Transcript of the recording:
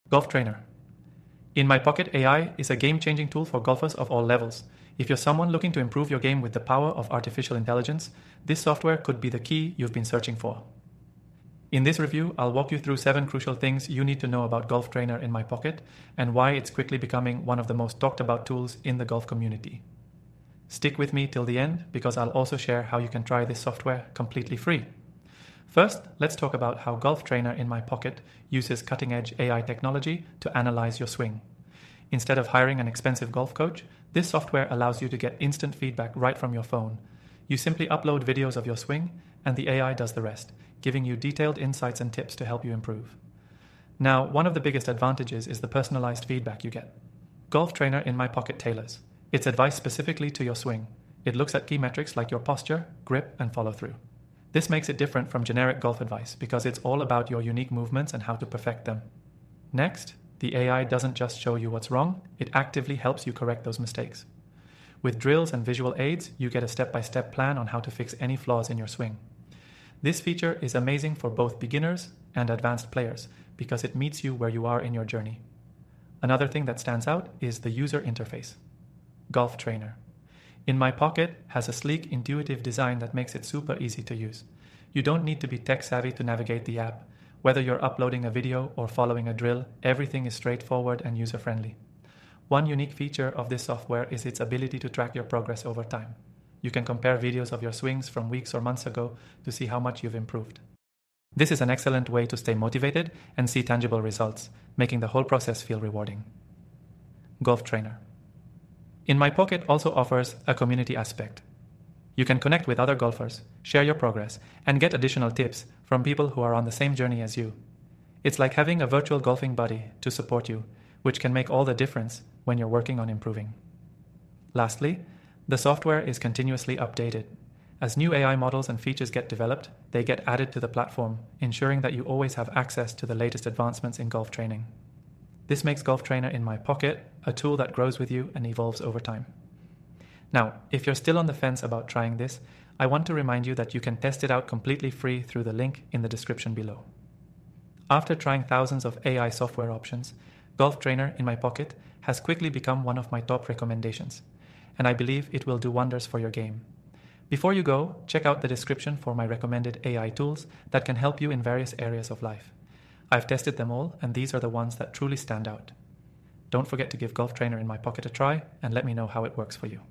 Golf Trainer. In My Pocket AI is a game-changing tool for golfers of all levels. If you're someone looking to improve your game with the power of artificial intelligence, this software could be the key you've been searching for. In this review, I'll walk you through 7 crucial things you need to know about Golf Trainer in My Pocket and why it's quickly becoming one of the most talked about tools in the golf community. Stick with me till the end because I'll also share how you can try this software completely free. First, let's talk about how Golf Trainer in My Pocket uses cutting-edge AI technology to analyze your swing. Instead of hiring an expensive golf coach, this software allows you to get instant feedback right from your phone. You simply upload videos of your swing, and the AI does the rest, giving you detailed insights and tips to help you improve. Now, one of the biggest advantages is the personalized feedback you get. Golf Trainer in My Pocket tailors its advice specifically to your swing. It looks at key metrics like your posture, grip, and follow-through. This makes it different from generic golf advice because it's all about your unique movements and how to perfect them. Next, the AI doesn't just show you what's wrong, it actively helps you correct those mistakes. With drills and visual aids, you get a step-by-step plan on how to fix any flaws in your swing. This feature is amazing for both beginners and advanced players because it meets you where you are in your journey. Another thing that stands out is the user interface. Golf Trainer in My Pocket has a sleek, intuitive design that makes it super easy to use. You don't need to be tech-savvy to navigate the app. Whether you're uploading a video or following a drill, everything is straightforward and user-friendly. One unique feature of this software is its ability to track your progress over time. You can compare videos of your swings from weeks or months ago to see how much you've improved. This is an excellent way to stay motivated and see tangible results, making the whole process feel rewarding. Golf Trainer in My Pocket also offers a community aspect. You can connect with other golfers, share your progress, and get additional tips from people who are on the same journey as you. It's like having a virtual golfing buddy to support you, which can make all the difference when you're working on improving. Lastly, the software is continuously updated. As new AI models and features get developed, they get added to the platform, ensuring that you always have access to the latest advancements in golf training. This makes Golf Trainer in My Pocket a tool that grows with you and evolves over time. Now, if you're still on the fence about trying this, I want to remind you that you can test it out completely free through the link in the description below. After trying thousands of AI software options, Golf Trainer in My Pocket has quickly become one of my top recommendations, and I believe it will do wonders for your game. Before you go, check out the description for my recommended AI tools that can help you in various areas of life. I've tested them all, and these are the ones that truly stand out. Don't forget to give Golf Trainer in My Pocket a try and let me know how it works for you.